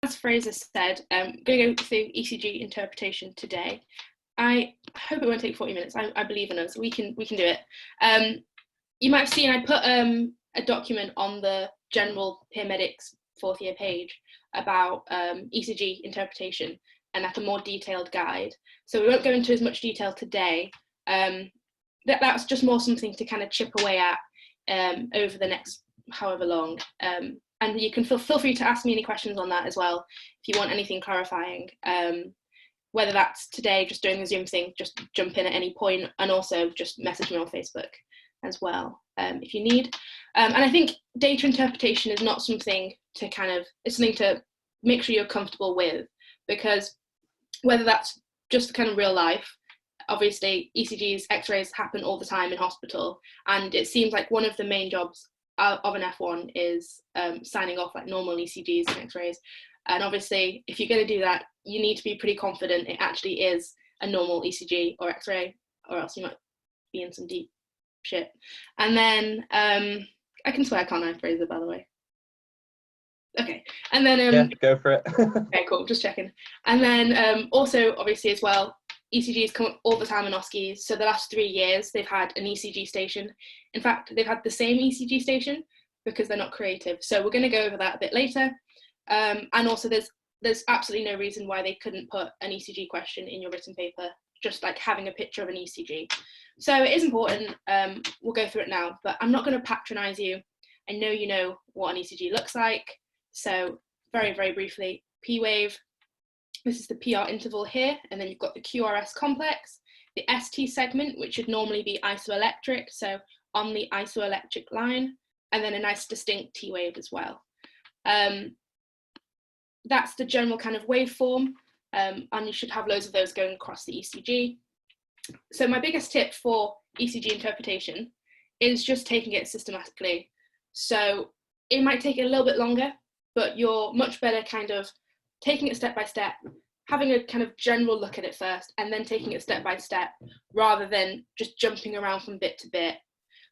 as Fraser said, I'm going to go through ECG interpretation today. I hope it won't take 40 minutes. I believe in us. We can do it. You might have seen I put a document on the general paramedics 4th year page about ECG interpretation and like a more detailed guide. So we won't go into as much detail today. That's just more something to kind of chip away at over the next however long. And you can feel free to ask me any questions on that as well if you want anything clarifying. Whether that's today, just doing the Zoom thing, just jump in at any point, and also just message me on Facebook as well if you need. And I think data interpretation is not something to it's something to make sure you're comfortable with, because whether that's just kind of real life, obviously ECGs, X-rays happen all the time in hospital, and it seems like one of the main jobs of an F1 is signing off like normal ECGs and X-rays. And obviously, if you're going to do that, you need to be pretty confident it actually is a normal ECG or X-ray, or else you might be in some deep shit. And then I can swear, can't I, Fraser, by the way? Okay. And then yeah, go for it. Okay, cool, just checking. And then also, obviously as well, ECGs come up all the time in OSCEs. So the last 3 years, they've had an ECG station. In fact, they've had the same ECG station because they're not creative. So we're going to go over that a bit later. And also there's absolutely no reason why they couldn't put an ECG question in your written paper, just like having a picture of an ECG. So it is important. We'll go through it now, but I'm not going to patronize you. I know you know what an ECG looks like. So very, very briefly, P wave. This is the PR interval here, and then you've got the QRS complex, the ST segment, which should normally be isoelectric, so on the isoelectric line, and then a nice distinct T wave as well. That's the general kind of waveform, and you should have loads of those going across the ECG. So my biggest tip for ECG interpretation is just taking it systematically. So it might take a little bit longer, but you're much better kind of taking it step by step, having a kind of general look at it first, and then taking it step by step, rather than just jumping around from bit to bit.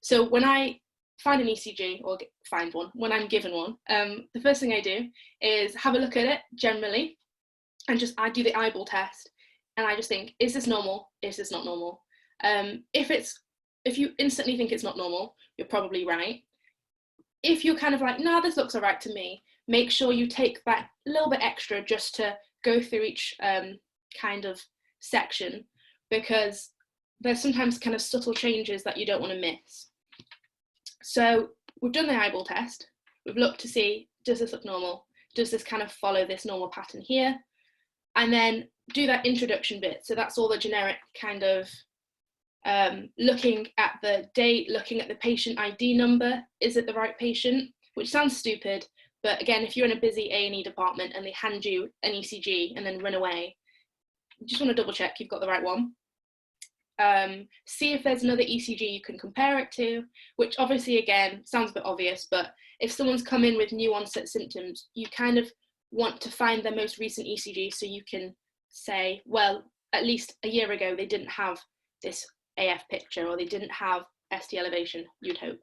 So when I find an ECG, or find one, when I'm given one, the first thing I do is have a look at it generally, and I do the eyeball test, and I just think, is this normal? Is this not normal? If you instantly think it's not normal, you're probably right. If you're kind of like, nah, this looks all right to me, make sure you take that little bit extra just to go through each kind of section, because there's sometimes kind of subtle changes that you don't want to miss. So we've done the eyeball test. We've looked to see, does this look normal? Does this kind of follow this normal pattern here? And then do that introduction bit. So that's all the generic kind of looking at the date, looking at the patient ID number. Is it the right patient? Which sounds stupid, but again, if you're in a busy A&E department and they hand you an ECG and then run away, you just want to double check you've got the right one. See if there's another ECG you can compare it to, which obviously, again, sounds a bit obvious, but if someone's come in with new onset symptoms, you kind of want to find their most recent ECG so you can say, well, at least a year ago, they didn't have this AF picture, or they didn't have ST elevation, you'd hope.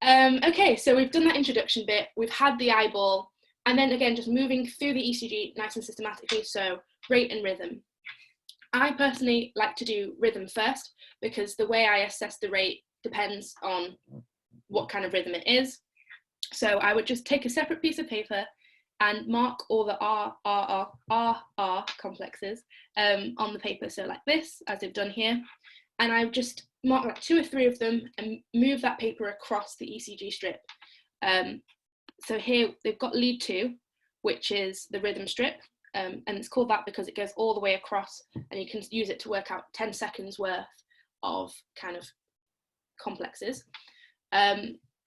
Okay, so we've done that introduction bit, we've had the eyeball, and then again, just moving through the ECG nice and systematically, so rate and rhythm. I personally like to do rhythm first, because the way I assess the rate depends on what kind of rhythm it is. So I would just take a separate piece of paper and mark all the R complexes on the paper, so like this, as I've done here. And I would just mark like 2 or 3 of them and move that paper across the ECG strip. So here they've got lead 2, which is the rhythm strip. And it's called that because it goes all the way across, and you can use it to work out 10 seconds worth of kind of complexes.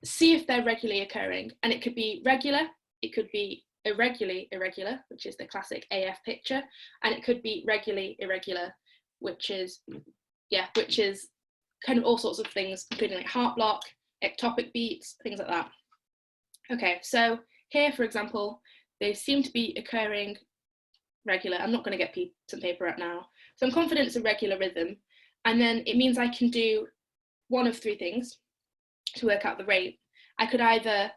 See if they're regularly occurring, and it could be regular, it could be irregularly irregular, which is the classic AF picture, and it could be regularly irregular, which is kind of all sorts of things, including like heart block, ectopic beats, things like that. Okay, so here, for example, they seem to be occurring regular. I'm not going to get some paper out now. So I'm confident it's a regular rhythm. And then it means I can do one of 3 things to work out the rate. I could either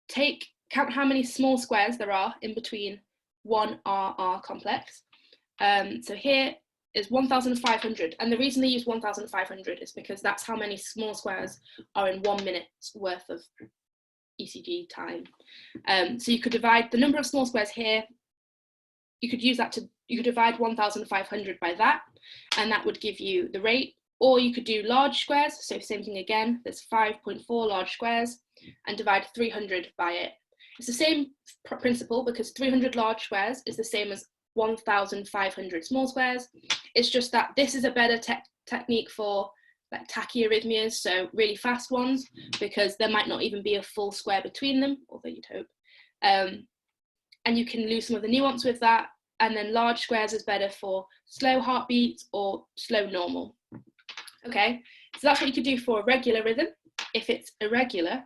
take count how many small squares there are in between one RR complex. So here is 1,500, and the reason they use 1,500 is because that's how many small squares are in 1 minute's worth of ECG time. So you could divide the number of small squares here, you could use that to, you could divide 1,500 by that, and that would give you the rate. Or you could do large squares, so same thing again, there's 5.4 large squares, and divide 300 by it. It's the same principle because 300 large squares is the same as 1,500 small squares. It's just that this is a better technique for like tachyarrhythmias, so really fast ones, because there might not even be a full square between them, although you'd hope. And you can lose some of the nuance with that. And then large squares is better for slow heartbeats or slow normal. Okay, so that's what you could do for a regular rhythm. If it's irregular,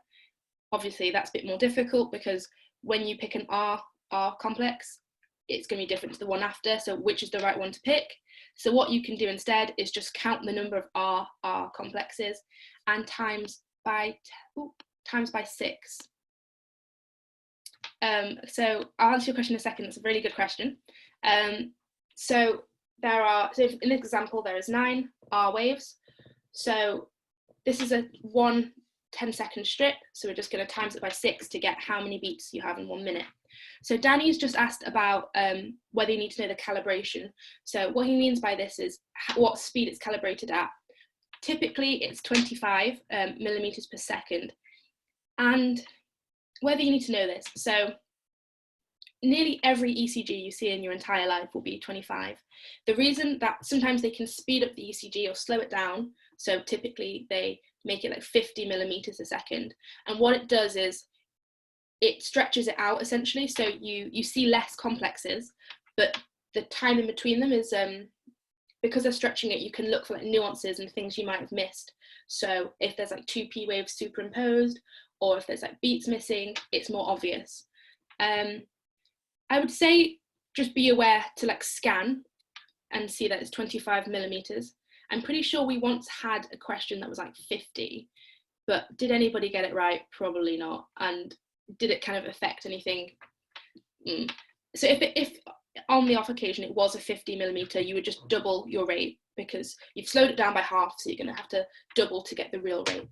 obviously that's a bit more difficult because when you pick an R complex, it's going to be different to the one after, so which is the right one to pick. So what you can do instead is just count the number of R complexes and times by 6. So I'll answer your question in a second. It's a really good question. So in this example, there is 9 R waves. So this is a 1 10-second strip. So we're just going to times it by 6 to get how many beats you have in 1 minute. So Danny's just asked about whether you need to know the calibration. So what he means by this is what speed it's calibrated at. Typically it's 25 millimeters per second. And whether you need to know this, so nearly every ECG you see in your entire life will be 25. The reason that sometimes they can speed up the ECG or slow it down, so typically they make it like 50 millimeters a second. And what it does is it stretches it out essentially, so you see less complexes, but the time in between them is, because they're stretching it, you can look for like nuances and things you might have missed. So if there's like 2 P waves superimposed, or if there's like beats missing, it's more obvious. I would say just be aware to like scan and see that it's 25 millimeters. I'm pretty sure we once had a question that was like 50, but did anybody get it right? Probably not. And did it kind of affect anything? So if on the off occasion it was a 50 millimeter, you would just double your rate because you've slowed it down by half, so you're going to have to double to get the real rate,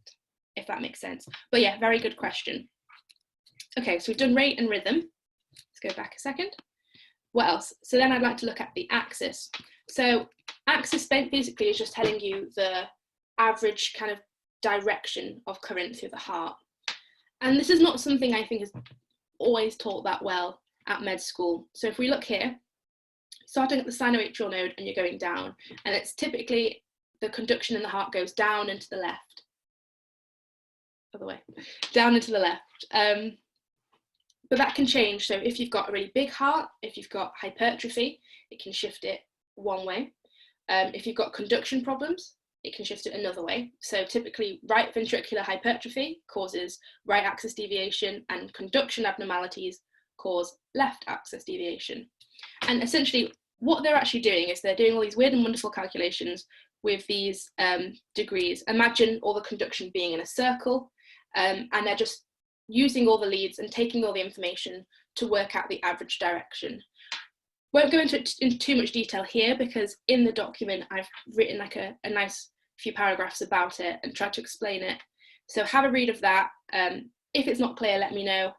if that makes sense. But yeah, very good question. Okay, so we've done rate and rhythm. Let's go back a second. What else? So then I'd like to look at the axis. So axis basically is just telling you the average kind of direction of current through the heart. And this is not something I think is always taught that well at med school. So if we look here, starting at the sinoatrial node and you're going down, and it's typically the conduction in the heart goes down and to the left. Other way, down and to the left. But that can change. So if you've got a really big heart, if you've got hypertrophy, it can shift it one way. If you've got conduction problems, it can shift it another way. So typically right ventricular hypertrophy causes right axis deviation, and conduction abnormalities cause left axis deviation. And essentially what they're actually doing is they're doing all these weird and wonderful calculations with these degrees. Imagine all the conduction being in a circle, and they're just using all the leads and taking all the information to work out the average direction. Won't go into too much detail here because in the document I've written like a nice few paragraphs about it and tried to explain it. So have a read of that. If it's not clear, let me know.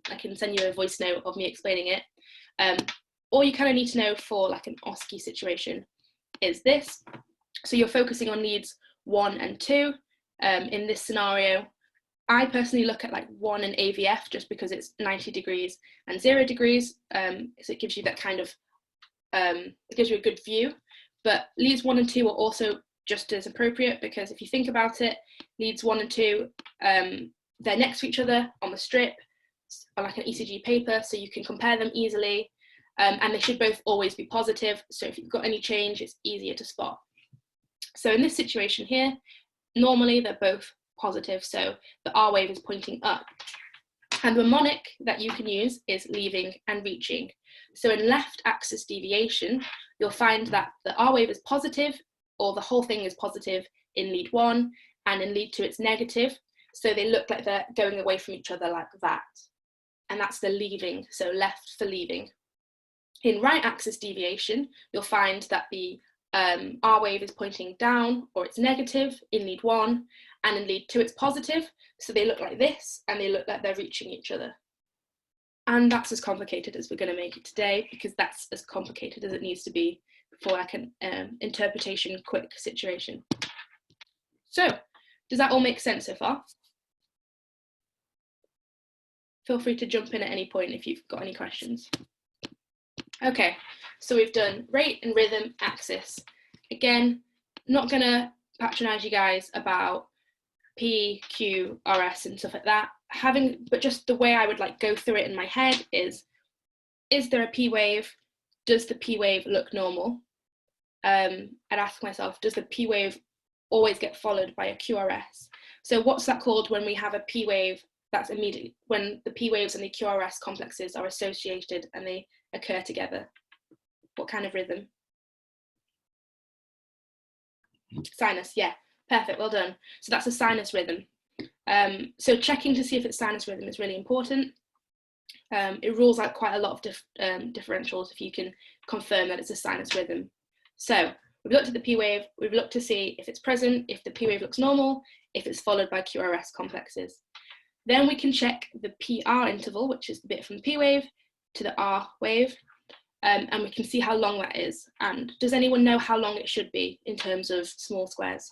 I can send you a voice note of me explaining it. All you kind of need to know for like an OSCE situation is this. So you're focusing on leads 1 and 2. In this scenario, I personally look at like 1 and AVF just because it's 90 degrees and 0 degrees. So it gives you that kind of, it gives you a good view. But leads 1 and 2 are also just as appropriate because if you think about it, leads 1 and 2, they're next to each other on the strip, on like an ECG paper, so you can compare them easily. And they should both always be positive. So if you've got any change, it's easier to spot. So in this situation here, normally they're both positive, so the R wave is pointing up. And the mnemonic that you can use is leaving and reaching. So in left axis deviation, you'll find that the R wave is positive, or the whole thing is positive in lead 1, and in lead 2 it's negative. So they look like they're going away from each other like that. and that's the leaving, so left for leaving. In right axis deviation, you'll find that the R wave is pointing down, or it's negative in lead 1, and in lead 2 it's positive, so they look like this, and they look like they're reaching each other. And that's as complicated as we're going to make it today, because that's as complicated as it needs to be for like an interpretation quick situation. So, does that all make sense so far? Feel free to jump in at any point if you've got any questions. Okay, so we've done rate and rhythm axis. Again, not going to patronize you guys about P, Q, RS and stuff like that. But just the way I would like go through it in my head is there a P wave? Does the P wave look normal? I'd ask myself, does the P wave always get followed by a QRS? So what's that called when we have a P wave that's immediately, when the P waves and the QRS complexes are associated and they occur together? What kind of rhythm? Sinus, yeah, perfect, well done. So that's a sinus rhythm. So checking to see if it's sinus rhythm is really important. It rules out quite a lot of differentials if you can confirm that it's a sinus rhythm. So we've looked at the P wave, we've looked to see if it's present, if the P wave looks normal, if it's followed by QRS complexes. Then we can check the PR interval, which is the bit from the P wave to the R wave, and we can see how long that is. And does anyone know how long it should be in terms of small squares?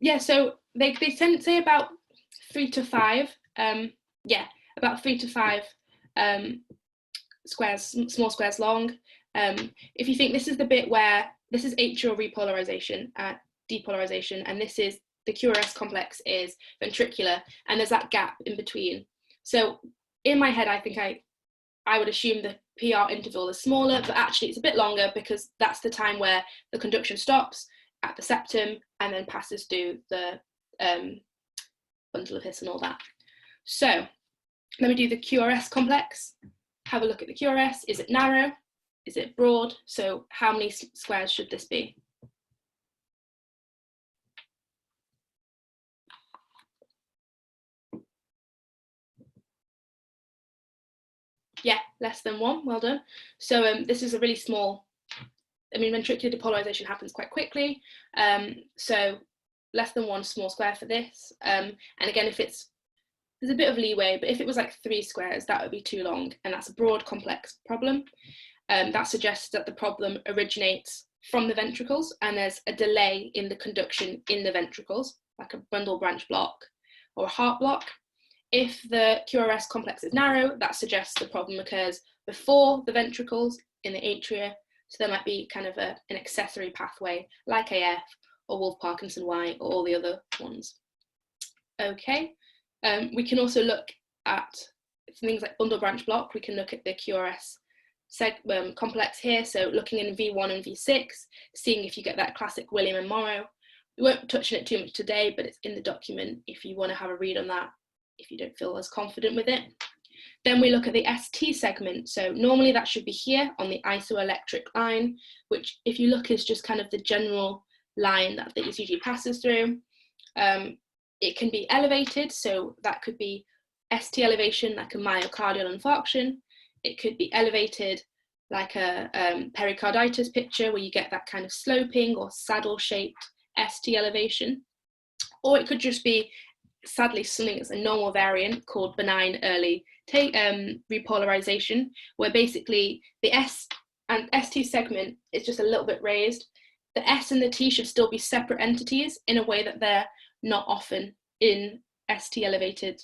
Yeah, so they tend to say about 3 to 5. Yeah, about 3 to 5 squares, small squares long. If you think this is the bit where this is atrial repolarization, depolarization, and this is the QRS complex is ventricular, and there's that gap in between. So in my head, I think I would assume the PR interval is smaller, but actually it's a bit longer because that's the time where the conduction stops at the septum and then passes through the bundle of His and all that. So let me do the QRS complex. Have a look at the QRS. Is it narrow? Is it broad? So how many squares should this be? Yeah, less than 1, well done. So this is a really small, ventricular depolarization happens quite quickly. So less than 1 small square for this. And again, there's a bit of leeway, but if it was like 3 squares, that would be too long. And that's a broad complex problem. That suggests that the problem originates from the ventricles and there's a delay in the conduction in the ventricles, like a bundle branch block or a heart block. If the QRS complex is narrow, that suggests the problem occurs before the ventricles in the atria. So there might be kind of an accessory pathway like AF or Wolff-Parkinson-White or all the other ones. Okay, we can also look at things like bundle branch block. We can look at the QRS complex here. So looking in V1 and V6, seeing if you get that classic William and Morrow. We won't touch on it too much today, but it's in the document if you want to have a read on that, if you don't feel as confident with it. Then we look at the ST segment. So normally that should be here on the isoelectric line, which if you look is just kind of the general line that the ECG passes through. It can be elevated, so that could be ST elevation, like a myocardial infarction. It could be elevated like a pericarditis picture where you get that kind of sloping or saddle-shaped ST elevation. Or it could just be, sadly, something that's a normal variant called benign early repolarization, where basically the S and ST segment is just a little bit raised. The S and the T should still be separate entities in a way that they're not often in ST elevated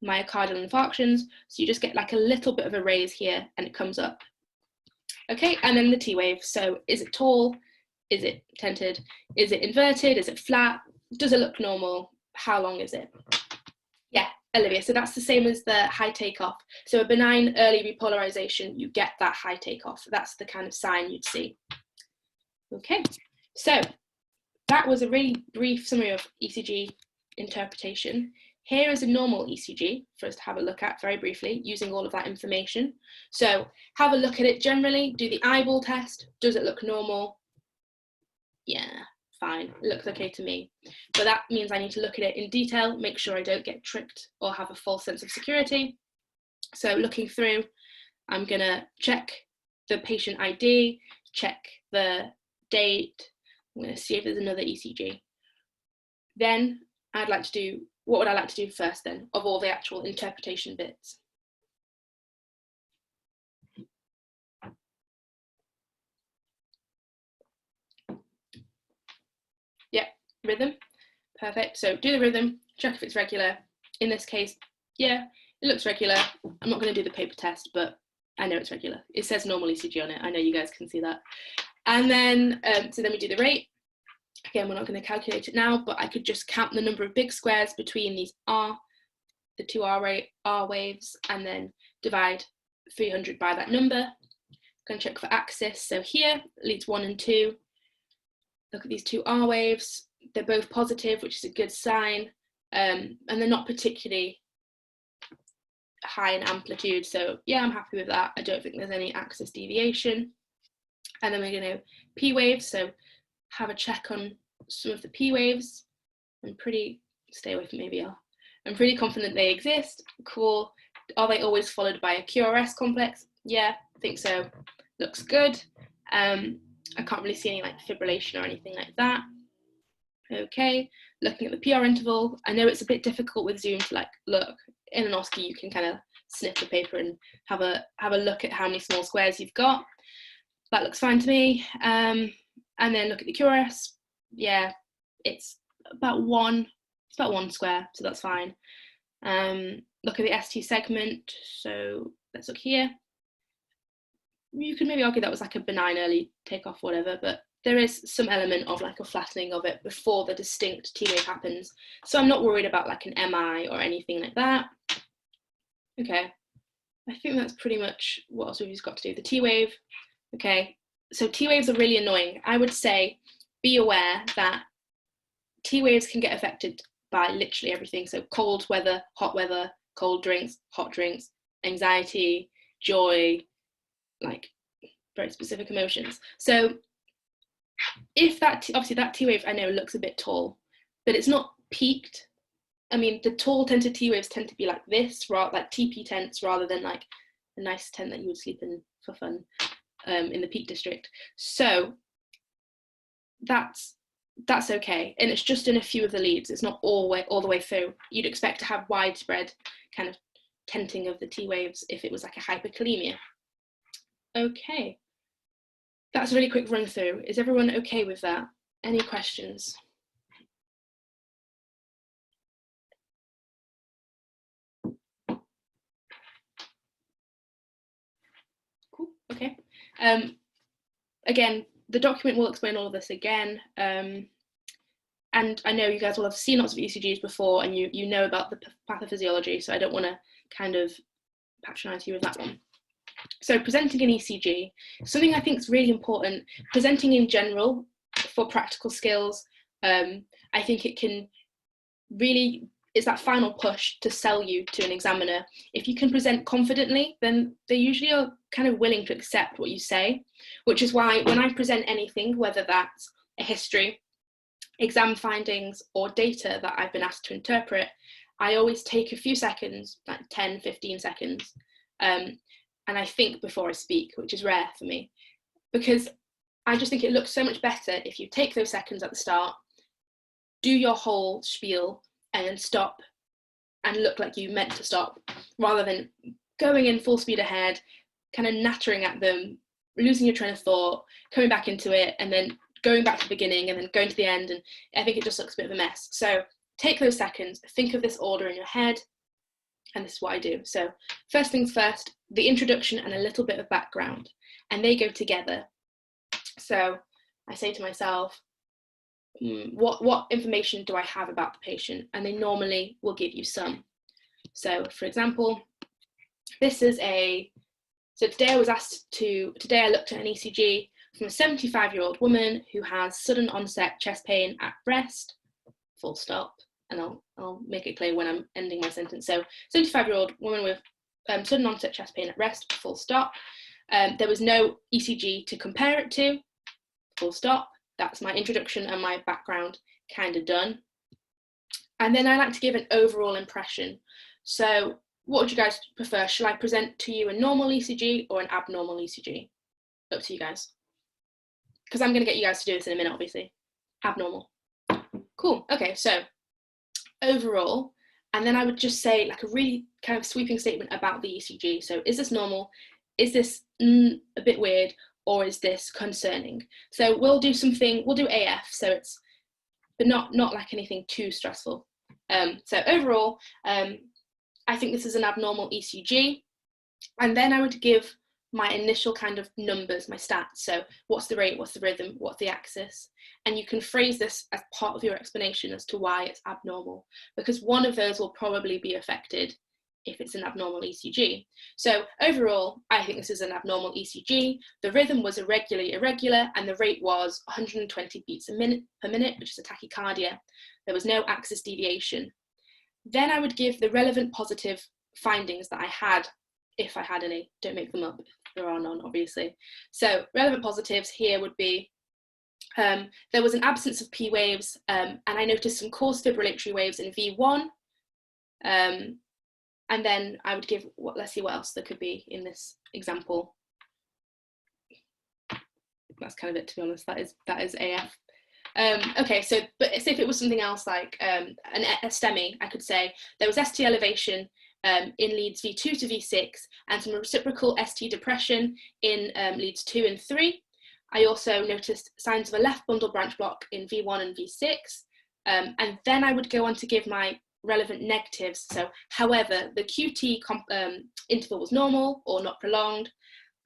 myocardial infarctions. So you just get like a little bit of a raise here and it comes up. Okay, and then the T wave. So is it tall? Is it tented? Is it inverted? Is it flat? Does it look normal? How long is it? Yeah, Olivia, so that's the same as the high takeoff. So a benign early repolarization, you get that high takeoff. That's the kind of sign you'd see. Okay, so that was a really brief summary of ECG interpretation. Here is a normal ECG for us to have a look at very briefly, using all of that information. So have a look at it generally, do the eyeball test. Does it look normal? Yeah, fine, it looks okay to me. But that means I need to look at it in detail, make sure I don't get tricked or have a false sense of security. So looking through, I'm gonna check the patient ID, check the date. I'm gonna see if there's another ECG. Then what would I like to do first then, of all the actual interpretation bits? Yeah, rhythm, perfect. So do the rhythm, check if it's regular. In this case, yeah, it looks regular. I'm not gonna do the paper test, but I know it's regular. It says normal ECG on it. I know you guys can see that. And then, so then we do the rate. Again, we're not going to calculate it now, but I could just count the number of big squares between these the two R waves, and then divide 300 by that number. I'm going to check for axis. So here, leads 1 and 2. Look at these two R waves. They're both positive, which is a good sign. And they're not particularly high in amplitude. So yeah, I'm happy with that. I don't think there's any axis deviation. And then we're going to P waves. So have a check on some of the P waves. Stay away from ABL. I'm pretty confident they exist. Cool. Are they always followed by a QRS complex? Yeah, I think so. Looks good. I can't really see any like fibrillation or anything like that. Okay, looking at the PR interval. I know it's a bit difficult with Zoom to like look. In an OSCE, you can kind of sniff the paper and have a look at how many small squares you've got. That looks fine to me. And then look at the QRS. Yeah, it's about 1 square, so that's fine. Look at the ST segment. So let's look here. You could maybe argue that was like a benign early takeoff, whatever, but there is some element of like a flattening of it before the distinct T wave happens. So I'm not worried about like an MI or anything like that. Okay, I think that's pretty much what else we've got to do. The T wave. Okay, so T waves are really annoying. I would say be aware that T waves can get affected by literally everything. So cold weather, hot weather, cold drinks, hot drinks, anxiety, joy, like very specific emotions. So if obviously that T wave I know looks a bit tall, but it's not peaked. I mean, the tall tented T waves tend to be like this, like TP tents, rather than like a nice tent that you would sleep in for fun in the Peak District. So that's okay, and it's just in a few of the leads. It's not all the way through. You'd expect to have widespread kind of tenting of the T waves if it was like a hyperkalemia. Okay, that's a really quick run through. Is everyone okay with that? Any questions? Cool, okay. Again, the document will explain all of this again. And I know you guys will have seen lots of ECGs before, and you know about the pathophysiology, so I don't want to kind of patronize you with that one. So presenting an ECG, something I think is really important, presenting in general for practical skills. I think it can really, it's that final push to sell you to an examiner. If you can present confidently, then they usually are kind of willing to accept what you say, which is why when I present anything, whether that's a history, exam findings, or data that I've been asked to interpret, I always take a few seconds, like 10, 15 seconds, and I think before I speak, which is rare for me, because I just think it looks so much better if you take those seconds at the start, do your whole spiel, and then stop and look like you meant to stop, rather than going in full speed ahead, kind of nattering at them, losing your train of thought, coming back into it, and then going back to the beginning, and then going to the end. And I think it just looks a bit of a mess. So take those seconds, think of this order in your head, and this is what I do. So first things first, the introduction and a little bit of background, and they go together. So I say to myself, what information do I have about the patient? And they normally will give you some. So for example, today I looked at an ECG from a 75-year-old woman who has sudden onset chest pain at breast, full stop. and I'll make it clear when I'm ending my sentence. So 75-year-old woman with sudden onset chest pain at rest, full stop. There was no ECG to compare it to, full stop. That's my introduction and my background kind of done. And then I like to give an overall impression. So what would you guys prefer? Shall I present to you a normal ECG or an abnormal ECG? Up to you guys. Because I'm going to get you guys to do this in a minute, obviously. Abnormal. Cool. Okay, so overall, and then I would just say like a really kind of sweeping statement about the ECG. So is this normal? Is this a bit weird? Or is this concerning? So we'll do AF, so it's, but not like anything too stressful. So overall, I think this is an abnormal ECG. And then I would give my initial kind of numbers, my stats. So what's the rate, what's the rhythm, what's the axis? And you can phrase this as part of your explanation as to why it's abnormal, because one of those will probably be affected if it's an abnormal ECG. So overall, I think this is an abnormal ECG. The rhythm was irregular, and the rate was 120 beats per minute, which is a tachycardia. There was no axis deviation. Then I would give the relevant positive findings that I had, if I had any. Don't make them up, there are none, obviously. So relevant positives here would be, there was an absence of P waves, and I noticed some coarse fibrillatory waves in V1. And then I would give, let's see what else there could be in this example. That's kind of it, to be honest. That is AF. Okay, so but if it was something else like a STEMI, I could say there was ST elevation in leads V2 to V6 and some reciprocal ST depression in leads 2 and 3. I also noticed signs of a left bundle branch block in V1 and V6. And then I would go on to give my relevant negatives. So, however, the QT interval was normal or not prolonged.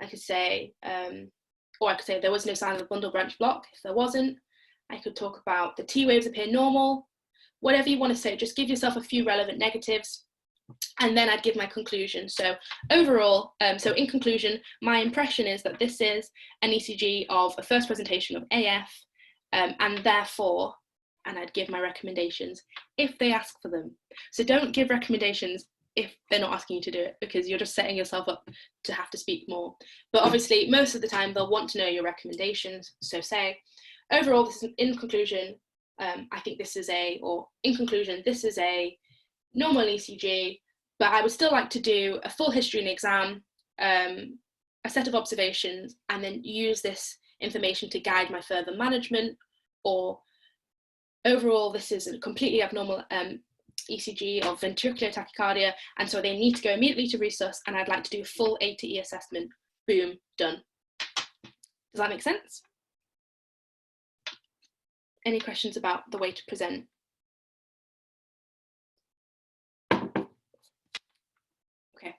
I could say, or I could say there was no sign of a bundle branch block if there wasn't. I could talk about the T waves appear normal. Whatever you want to say, just give yourself a few relevant negatives. And then I'd give my conclusion. So overall, so in conclusion, my impression is that this is an ECG of a first presentation of AF, and therefore, and I'd give my recommendations if they ask for them. So don't give recommendations if they're not asking you to do it, because you're just setting yourself up to have to speak more. But obviously, most of the time, they'll want to know your recommendations. So say, overall, this is, in conclusion, I think this is in conclusion, this is a normal ECG, but I would still like to do a full history and exam, a set of observations, and then use this information to guide my further management. Or overall, this is a completely abnormal ECG of ventricular tachycardia, and so they need to go immediately to resus, and I'd like to do a full A to E assessment. Boom, done. Does that make sense? Any questions about the way to present? Okay,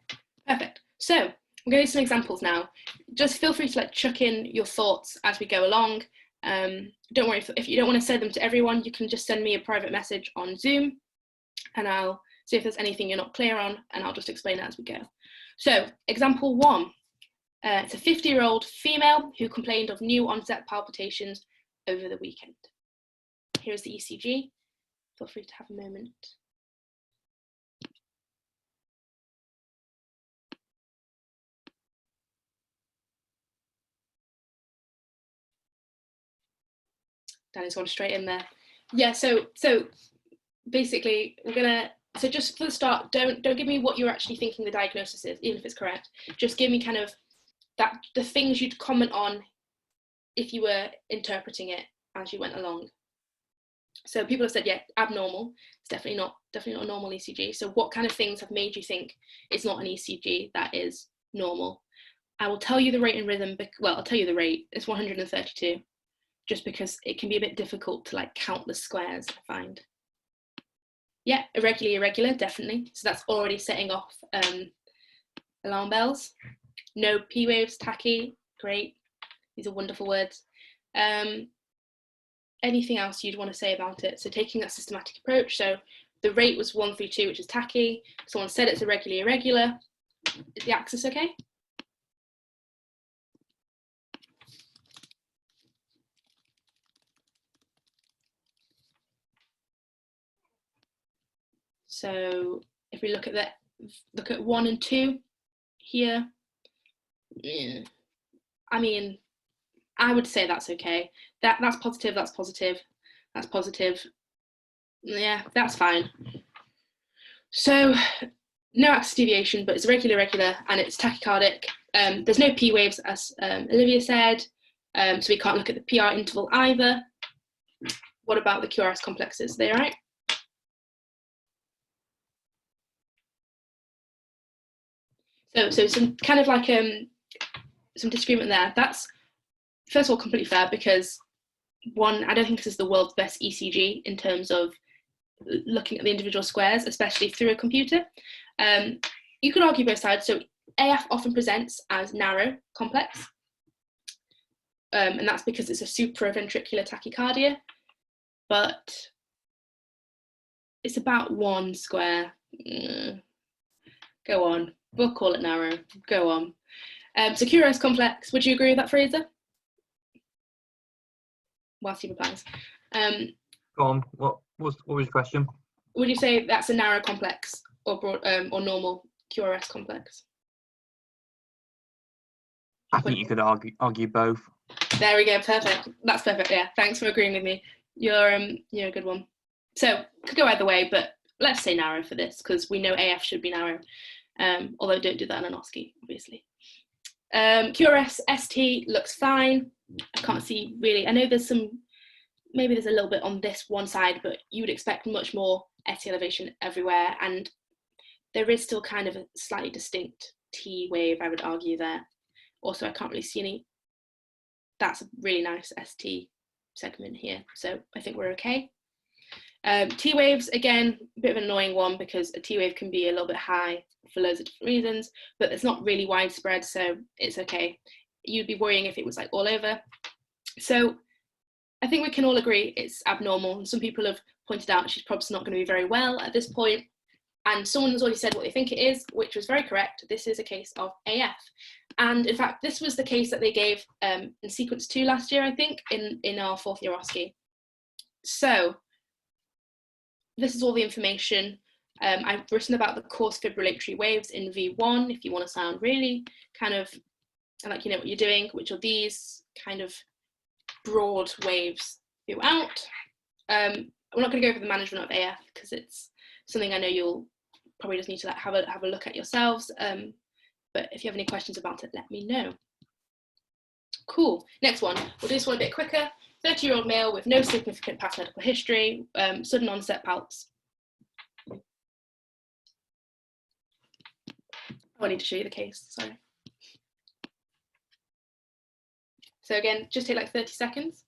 perfect. So I'm going to do some examples now. Just feel free to chuck in your thoughts as we go along. Don't worry, if you don't want to send them to everyone, you can just send me a private message on Zoom, and I'll see if there's anything you're not clear on, and I'll just explain it as we go. So example 1, it's a 50-year-old female who complained of new onset palpitations over the weekend. Here's the ECG. Feel free to have a moment. Danny's gone straight in there. Yeah, so basically we're gonna, so just for the start, don't give me what you're actually thinking the diagnosis is, even if it's correct. Just give me kind of the things you'd comment on if you were interpreting it as you went along. So people have said, yeah, abnormal. It's definitely not a normal ECG. So what kind of things have made you think it's not an ECG that is normal? I will tell you the rate and rhythm. Well, I'll tell you the rate. It's 132, just because it can be a bit difficult to count the squares, I find. Yeah, irregular, definitely. So that's already setting off alarm bells. No P waves, tachy, great. These are wonderful words. Anything else you'd want to say about it? So taking that systematic approach. So the rate was 132, which is tachy. Someone said it's irregular. Is the axis okay? So if we look at 1 and 2 here, I mean, I would say that's okay. That's positive, that's positive, that's positive. Yeah, that's fine. So no axis deviation, but it's regular, and it's tachycardic. There's no P waves, as Olivia said, so we can't look at the PR interval either. What about the QRS complexes? Are they all right? So some kind of like some disagreement there. That's, first of all, completely fair, because one, I don't think this is the world's best ECG in terms of looking at the individual squares, especially through a computer. You could argue both sides. So AF often presents as narrow complex, and that's because it's a supraventricular tachycardia, but it's about 1 square. Go on, we'll call it narrow, go on. So QRS complex, would you agree with that, Fraser? Whilst he replies. Go on, what was your question? Would you say that's a narrow complex or broad, or normal QRS complex? I think you could argue both. There we go, perfect. That's perfect, yeah. Thanks for agreeing with me. You're a good one. So, could go either way, but let's say narrow for this, because we know AF should be narrow, although don't do that in an OSCE, obviously. QRS ST looks fine. I can't see really, I know maybe there's a little bit on this one side, but you would expect much more ST elevation everywhere, and there is still kind of a slightly distinct T wave, I would argue, there. Also, I can't really see any. That's a really nice ST segment here, so I think we're okay. T waves, again, a bit of an annoying one, because a T wave can be a little bit high for loads of different reasons, but it's not really widespread, so it's okay. You'd be worrying if it was like all over. So I think we can all agree it's abnormal, and some people have pointed out she's probably not going to be very well at this point, and someone has already said what they think it is, which was very correct. This is a case of AF, and in fact this was the case that they gave in sequence 2 last year, I think, in our 4th year OSCE. So this is all the information. I've written about the coarse fibrillatory waves in V1, if you want to sound really kind of like you know what you're doing, which are these kind of broad waves throughout. We're not going to go over the management of AF, because it's something I know you'll probably just need to have a look at yourselves. But if you have any questions about it, let me know. Cool. Next one. We'll do this one a bit quicker. 30-year-old male with no significant past medical history, sudden onset palps. Oh, I need to show you the case, sorry. So again, just take like 30 seconds.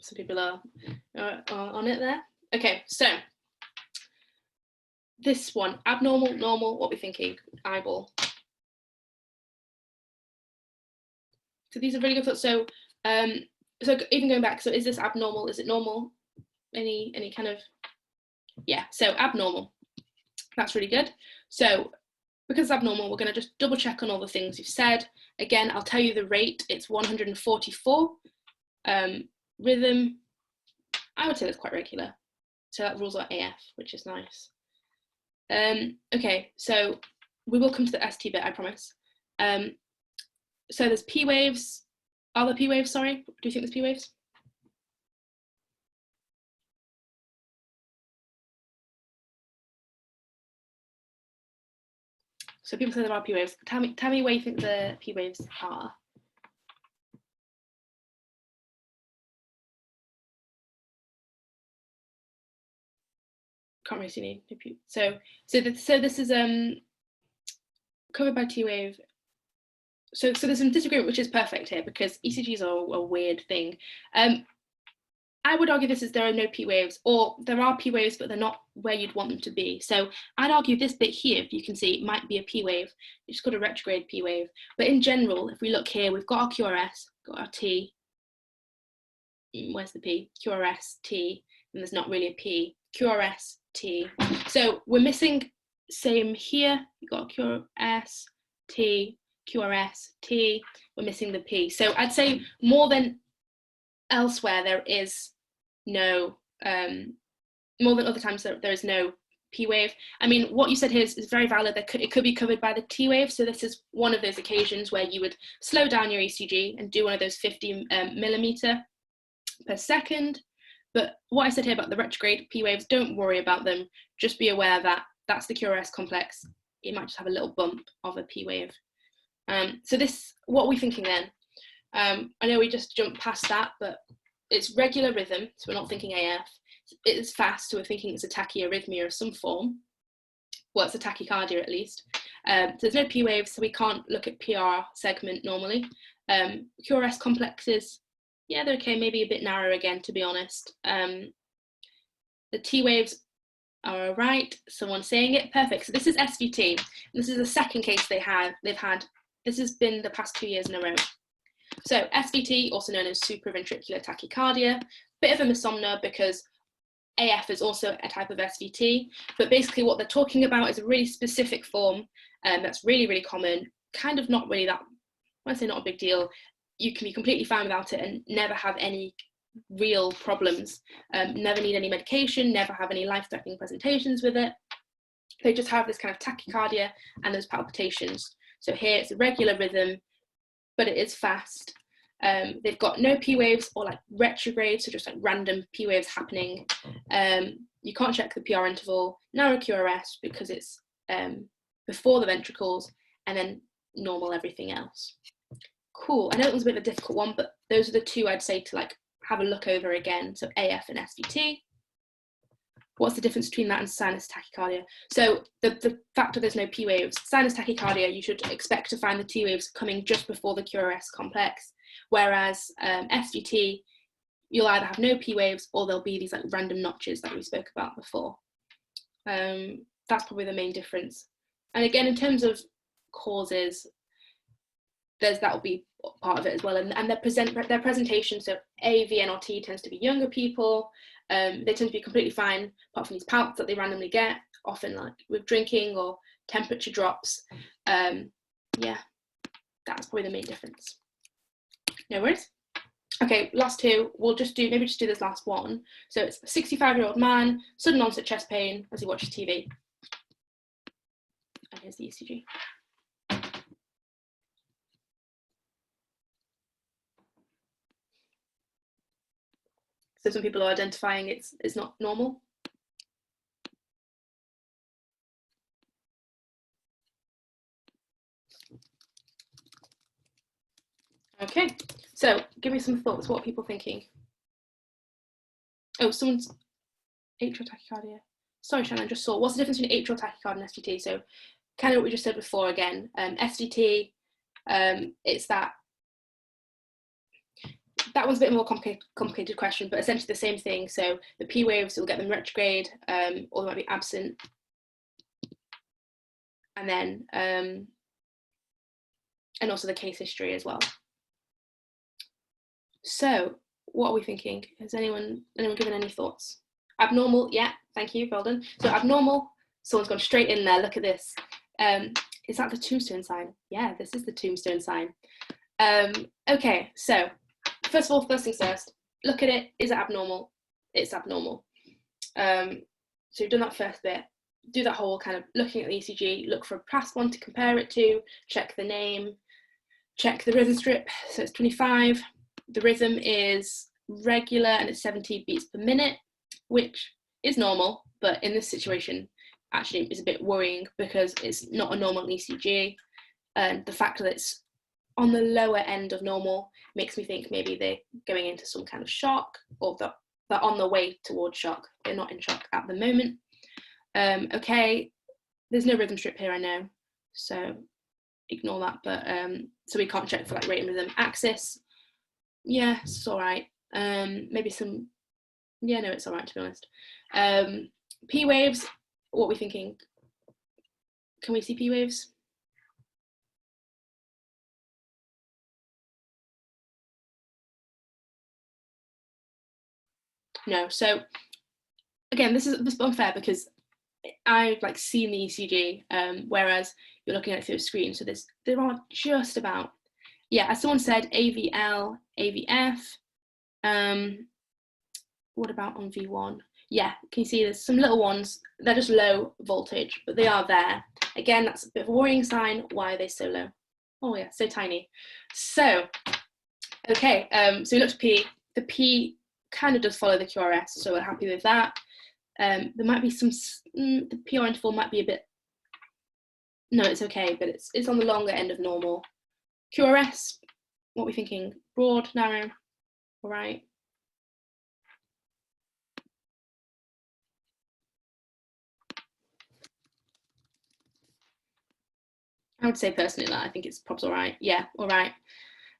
Some people are on it there. Okay, so this one, abnormal, normal, what we're thinking, eyeball. So these are really good thoughts. So, so even going back, so is this abnormal? Is it normal? Any kind of, yeah, so abnormal. That's really good. So because it's abnormal, we're going to just double check on all the things you've said. Again, I'll tell you the rate, it's 144. Rhythm, I would say that's quite regular. So that rules out AF, which is nice. Okay, so we will come to the ST bit, I promise. So there's P waves. Are there P waves, sorry? Do you think there's P waves? So people say there are P waves. Tell me where you think the P waves are. Can't really see any. So this is covered by T wave. So there's some disagreement, which is perfect here, because ECGs are a weird thing. I would argue there are no P waves, or there are P waves, but they're not where you'd want them to be. So I'd argue this bit here, if you can see, might be a P wave. It's called a retrograde P wave. But in general, if we look here, we've got our QRS, got our T. Where's the P? QRS, T, and there's not really a P. QRS, T. So we're missing, same here, you've got QRS, T, QRS, T, we're missing the P. So I'd say more than elsewhere, there is no, more than other times there is no P wave. I mean, what you said here is very valid. It could be covered by the T wave. So this is one of those occasions where you would slow down your ECG and do one of those 50 millimeter per second. But what I said here about the retrograde P waves, don't worry about them. Just be aware that that's the QRS complex. It might just have a little bump of a P wave. So this, what are we thinking then? I know we just jumped past that, but it's regular rhythm, so we're not thinking AF. It's fast, so we're thinking it's a tachyarrhythmia of some form. Well, it's a tachycardia at least. So there's no P waves, so we can't look at PR segment normally. QRS complexes, yeah, they're okay, maybe a bit narrow again, to be honest. The T waves are all right, someone's saying it, perfect. So this is SVT. This is the second case they've had. This has been the past 2 years in a row. So SVT, also known as supraventricular tachycardia, bit of a misnomer because AF is also a type of SVT, but basically what they're talking about is a really specific form that's really, really common, kind of not really that, when I say not a big deal, you can be completely fine without it and never have any real problems, never need any medication, never have any life-threatening presentations with it. They just have this kind of tachycardia and those palpitations. So here it's a regular rhythm, but it is fast. They've got no P waves or like retrograde, so just like random P waves happening. You can't check the PR interval, narrow QRS because it's before the ventricles, and then normal everything else. Cool, I know it was a bit of a difficult one, but those are the two I'd say to like have a look over again. So AF and SVT. What's the difference between that and sinus tachycardia? So the fact that there's no P waves, sinus tachycardia, you should expect to find the T waves coming just before the QRS complex, whereas SVT, you'll either have no P waves or there'll be these like random notches that we spoke about before. That's probably the main difference. And again, in terms of causes, that'll be part of it as well. And their presentation, so A, V, N, or T tends to be younger people. They tend to be completely fine, apart from these palps that they randomly get, often like with drinking or temperature drops. Yeah, that's probably the main difference. No worries. Okay, last two, we'll just do this last one. So it's a 65-year-old man, sudden onset chest pain as he watches TV. And here's the ECG. So some people are identifying it's not normal. Okay, so give me some thoughts. What are people thinking? Oh, someone's atrial tachycardia. Sorry, Shannon, I just saw. What's the difference between atrial tachycardia and SVT? So kind of what we just said before again. SVT, it's that one's a bit more complicated question, but essentially the same thing. So the P waves, you'll get them retrograde, or they might be absent. And then, and also the case history as well. So what are we thinking? Has anyone given any thoughts? Abnormal, yeah, thank you, well done. So abnormal, someone's gone straight in there, look at this. Is that the tombstone sign? Yeah, this is the tombstone sign. Okay, so first of all, first things first, look at it, is it abnormal? It's abnormal. So you've done that first bit, do that whole kind of looking at the ECG, look for a past one to compare it to, check the name, check the rhythm strip, so it's 25. The rhythm is regular and it's 70 beats per minute, which is normal, but in this situation actually is a bit worrying because it's not a normal ECG, and the fact that it's on the lower end of normal makes me think maybe they're going into some kind of shock, or that they're on the way towards shock. They're not in shock at the moment. Okay, there's no rhythm strip here, I know, so ignore that, but so we can't check for like rate and rhythm axis. Yeah, it's all right. Maybe some, yeah, no, it's all right, to be honest. P waves, what are we thinking? Can we see P waves? No, so again, this is unfair because I've like seen the ECG, whereas you're looking at it through a screen. So there are just about, yeah, as someone said, AVL, AVF. What about on V1? Yeah, can you see there's some little ones, they're just low voltage, but they are there. Again, that's a bit of a worrying sign. Why are they so low? Oh yeah, so tiny. So, okay, so we looked at P. The P kind of does follow the QRS, so we're happy with that. There might be some, the PR interval might be a bit, no, it's okay, but it's on the longer end of normal. QRS, what are we thinking? Broad, narrow, all right. I would say personally that I think it's probably all right. Yeah, all right.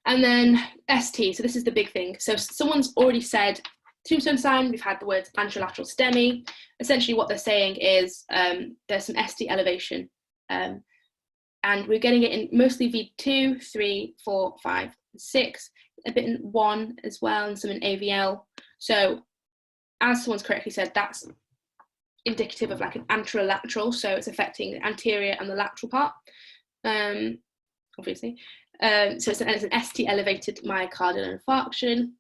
And then ST, so this is the big thing. So someone's already said tombstone sign, we've had the words anterolateral STEMI. Essentially what they're saying is there's some ST elevation. And we're getting it in mostly V2, 3, 4, 5, 6, a bit in 1 as well, and some in AVL. So as someone's correctly said, that's indicative of like an anterolateral, so it's affecting the anterior and the lateral part, obviously. So it's an ST elevated myocardial infarction.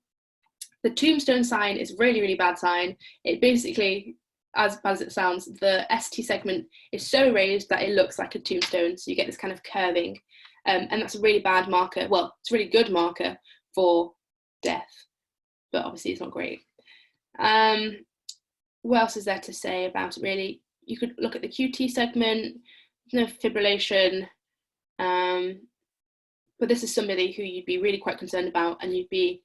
The tombstone sign is really, really bad sign. It basically, as bad as it sounds, the ST segment is so raised that it looks like a tombstone. So you get this kind of curving. And that's a really bad marker. Well, it's a really good marker for death, but obviously it's not great. What else is there to say about it really? You could look at the QT segment, no fibrillation, but this is somebody who you'd be really quite concerned about, and you'd be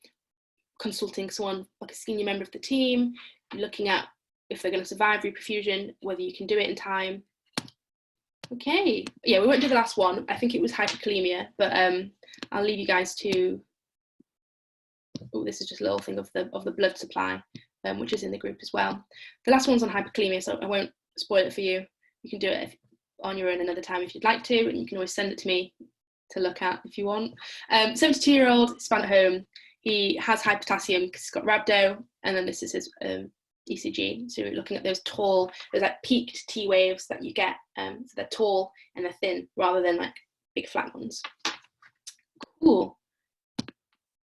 consulting someone like a senior member of the team, looking at if they're going to survive reperfusion, whether you can do it in time. Okay, yeah, we won't do the last one. I think it was hyperkalemia, but I'll leave you guys to, oh, this is just a little thing of the blood supply, which is in the group as well. The last one's on hyperkalemia, so I won't spoil it for you. You can do it on your own another time if you'd like to, and you can always send it to me to look at if you want. 72-year-old, spent at home. He has high potassium because he's got rhabdo, and then this is his ECG. So we're looking at those tall, those like peaked T waves that you get. So they're tall and they're thin rather than like big flat ones. Cool.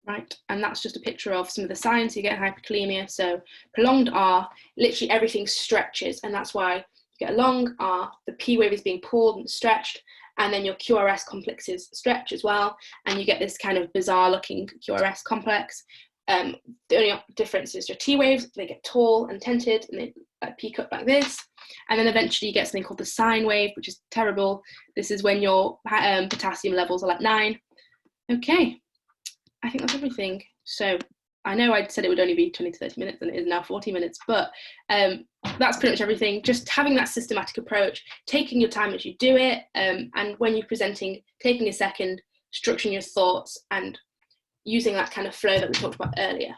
Right, and that's just a picture of some of the signs you get in hyperkalemia. So prolonged R, literally everything stretches, and that's why you get a long R, the P wave is being pulled and stretched, and then your QRS complexes stretch as well, and you get this kind of bizarre looking QRS complex. The only difference is your T waves, they get tall and tented, and they peak up like this, and then eventually you get something called the sine wave, which is terrible. This is when your potassium levels are like 9. Okay, I think that's everything. So I know I said it would only be 20 to 30 minutes, and it is now 40 minutes, but that's pretty much everything. Just having that systematic approach, taking your time as you do it, and when you're presenting, taking a second, structuring your thoughts, and using that kind of flow that we talked about earlier.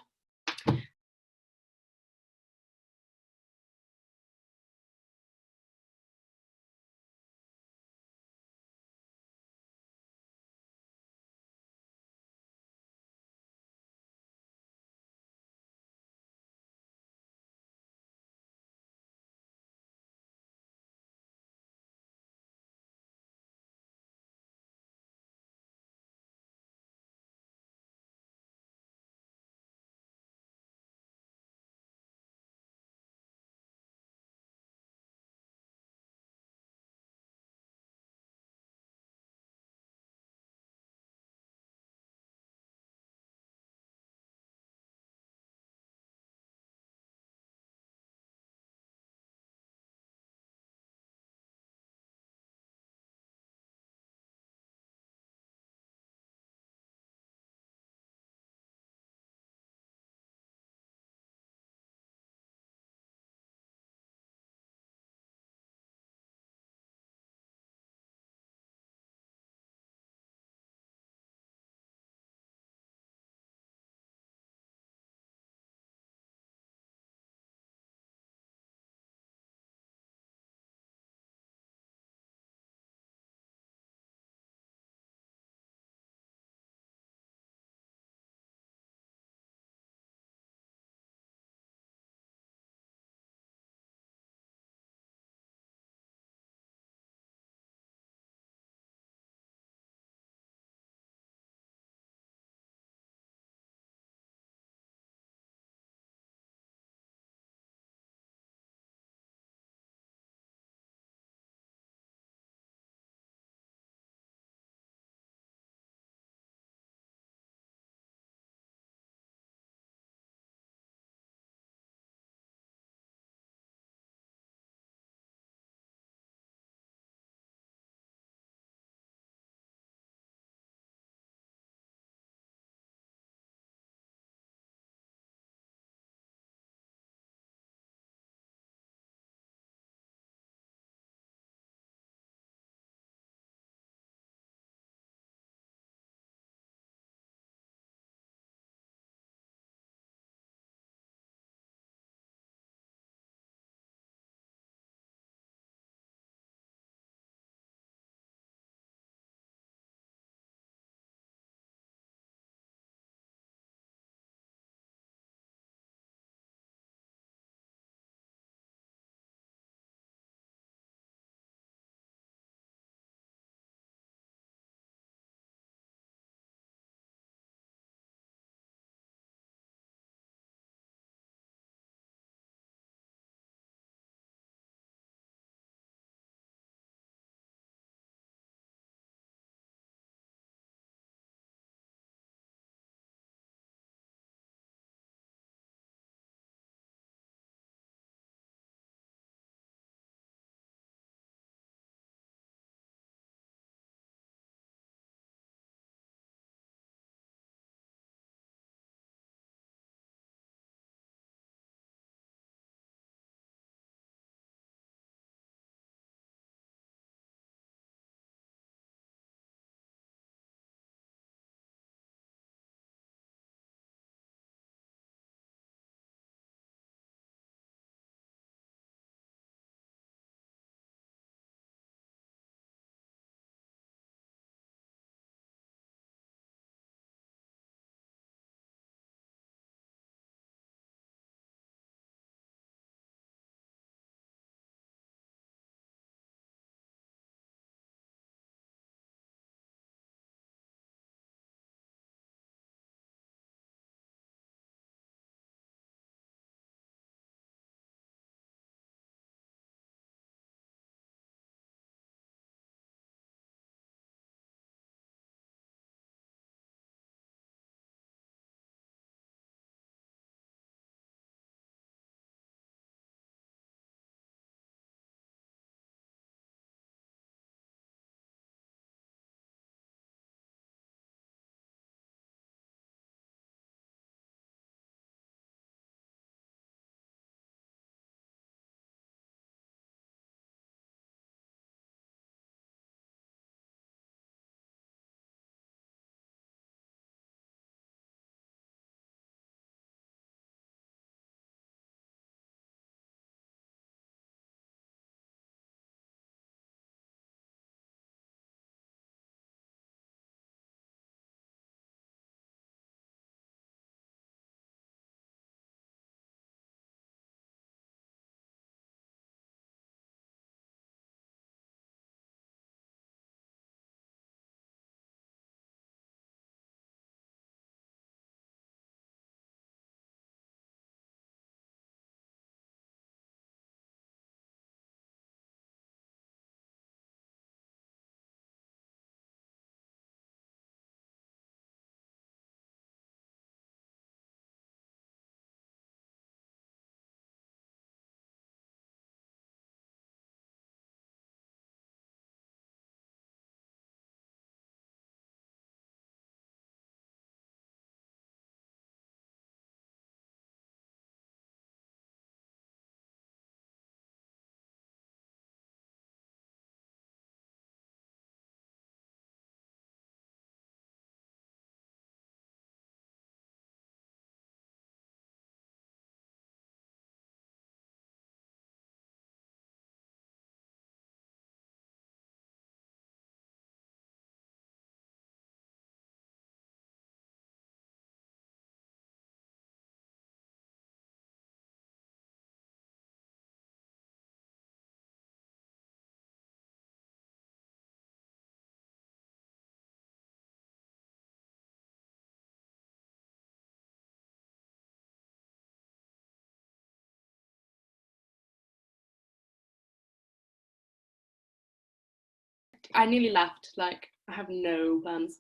I nearly left. Like, I have no plans.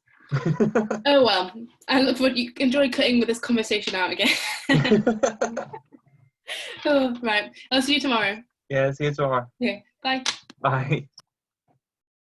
Oh well, I look forward. You enjoy cutting with this conversation out again. Oh, right. I'll see you tomorrow. Yeah, see you tomorrow. Okay. Bye. Bye.